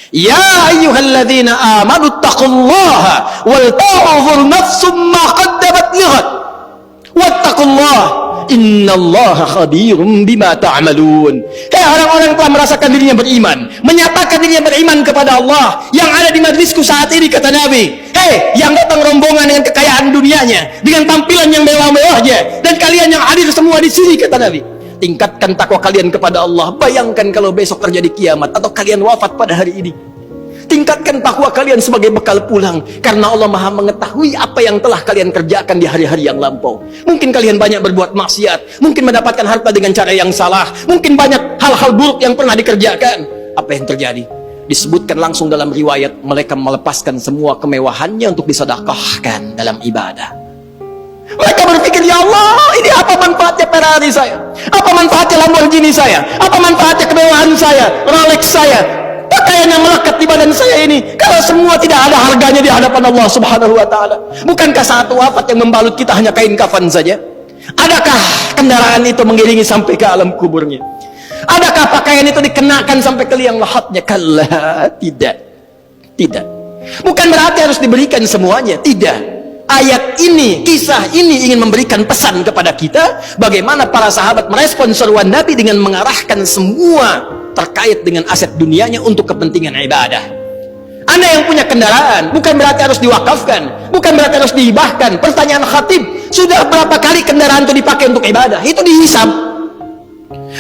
Ya ayyuhalladzina amanu taqullaha wal ta'udhur nafsum ma qaddamat lighad wattaqullaha innallaha khabirum bima ta'malun. Hai orang-orang yang telah merasakan dirinya beriman, menyatakan dirinya beriman kepada Allah, yang ada di majlisku saat ini, kata Nabi. Hei, yang datang rombongan dengan kekayaan dunianya, dengan tampilan yang mewah-mewahnya, dan kalian yang hadir semua di sini, kata Nabi, tingkatkan takwa kalian kepada Allah. Bayangkan kalau besok terjadi kiamat atau kalian wafat pada hari ini. Tingkatkan takwa kalian sebagai bekal pulang, karena Allah Maha mengetahui apa yang telah kalian kerjakan di hari-hari yang lampau. Mungkin kalian banyak berbuat maksiat, mungkin mendapatkan harta dengan cara yang salah, mungkin banyak hal-hal buruk yang pernah dikerjakan. Apa yang terjadi? Disebutkan langsung dalam riwayat, mereka melepaskan semua kemewahannya untuk disedekahkan dalam ibadah. Mereka berpikir, ya Allah, ini apa manfaatnya Ferrari saya? Apa manfaatnya Lamborghini saya? Apa manfaatnya kemewahan saya, Rolex saya, pakaian yang melekat di badan saya ini, kalau semua tidak ada harganya di hadapan Allah Subhanahu wa ta'ala? Bukankah saat wafat yang membalut kita hanya kain kafan saja? Adakah kendaraan itu mengiringi sampai ke alam kuburnya? Adakah pakaian itu dikenakan sampai ke liang lahatnya? Kalla, tidak. Tidak. Bukan berarti harus diberikan semuanya, tidak. Ayat ini, kisah ini ingin memberikan pesan kepada kita bagaimana para sahabat merespon seruan Nabi dengan mengarahkan semua terkait dengan aset dunianya untuk kepentingan ibadah. Anda yang punya kendaraan bukan berarti harus diwakafkan, bukan berarti harus dihibahkan. Pertanyaan khatib, sudah berapa kali kendaraan itu dipakai untuk ibadah? Itu dihisab.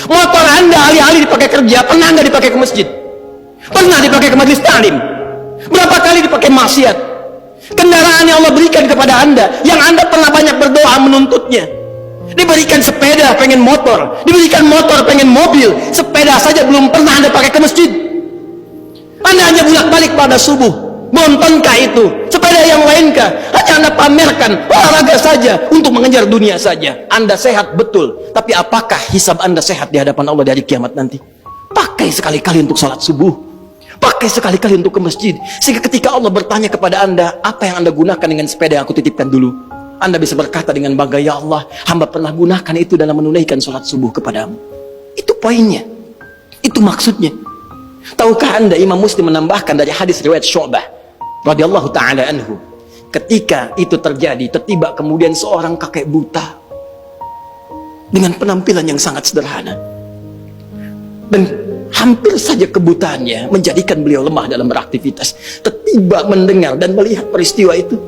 Motor Anda alih-alih dipakai kerja, pernah nggak dipakai ke masjid? Pernah dipakai ke majelis ta'lim? Berapa kali dipakai maksiat? Kendaraan yang Allah berikan kepada Anda, yang Anda pernah banyak berdoa menuntutnya, diberikan sepeda pengen motor, diberikan motor pengen mobil, sepeda saja belum pernah Anda pakai ke masjid. Anda hanya bolak-balik pada subuh. Bontonkah itu? Sepeda yang lainkah? Hanya Anda pamerkan, olahraga saja, untuk mengejar dunia saja. Anda sehat betul, tapi apakah hisab Anda sehat di hadapan Allah dari kiamat nanti? Pakai sekali-kali untuk salat subuh, pakai sekali-kali untuk ke masjid, sehingga ketika Allah bertanya kepada Anda, apa yang Anda gunakan dengan sepeda yang aku titipkan dulu, Anda bisa berkata dengan bangga, ya Allah, hamba pernah gunakan itu dalam menunaikan sholat subuh kepadamu. Itu poinnya, itu maksudnya. Tahukah Anda, Imam Muslim menambahkan dari hadis riwayat Syu'bah radhiyallahu ta'ala anhu, ketika itu terjadi, tertiba kemudian seorang kakek buta dengan penampilan yang sangat sederhana, dan hampir saja kebutaannya menjadikan beliau lemah dalam beraktivitas. Tertiba mendengar dan melihat peristiwa itu,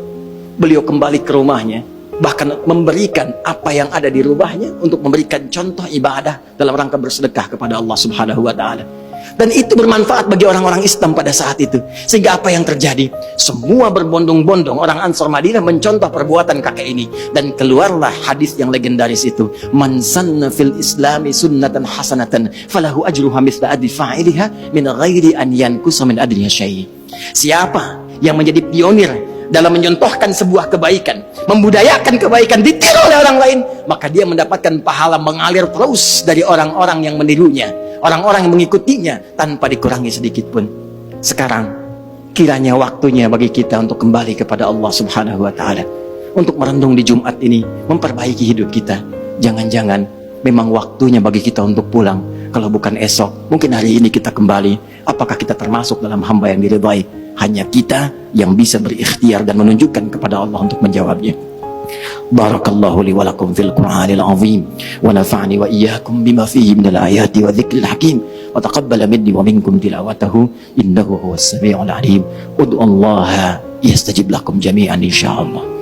beliau kembali ke rumahnya, bahkan memberikan apa yang ada di rumahnya untuk memberikan contoh ibadah dalam rangka bersedekah kepada Allah Subhanahu wa ta'ala. Dan itu bermanfaat bagi orang-orang Islam pada saat itu. Sehingga apa yang terjadi? Semua berbondong-bondong orang Ansar Madinah mencontoh perbuatan kakek ini, dan keluarlah hadis yang legendaris itu, man sanna fil islami sunnatan hasanatan falahu ajruha mithla ajri fa'iliha min ghairi an yankusa min ajriha syai'. Siapa yang menjadi pionir dalam mencontohkan sebuah kebaikan, membudayakan kebaikan, ditiru oleh orang lain, maka dia mendapatkan pahala mengalir terus dari orang-orang yang menirunya, orang-orang yang mengikutinya, tanpa dikurangi sedikit pun. Sekarang kiranya waktunya bagi kita untuk kembali kepada Allah Subhanahu wa ta'ala, untuk merenung di Jumat ini, memperbaiki hidup kita. Jangan-jangan memang waktunya bagi kita untuk pulang. Kalau bukan esok, mungkin hari ini kita kembali. Apakah kita termasuk dalam hamba yang diridhai? Hanya kita yang bisa berikhtiar dan menunjukkan kepada Allah untuk menjawabnya. Barakallahu li wa lakum fil Qur'anil azim, wa nafa'ani wa iyyakum bima fihi minal ayati wa dzikril hakim, wa taqabbala minni wa minkum tilawatahu innahu huwas samiul alim. Ud'ullaha yastajib lakum jami'an insyaallah.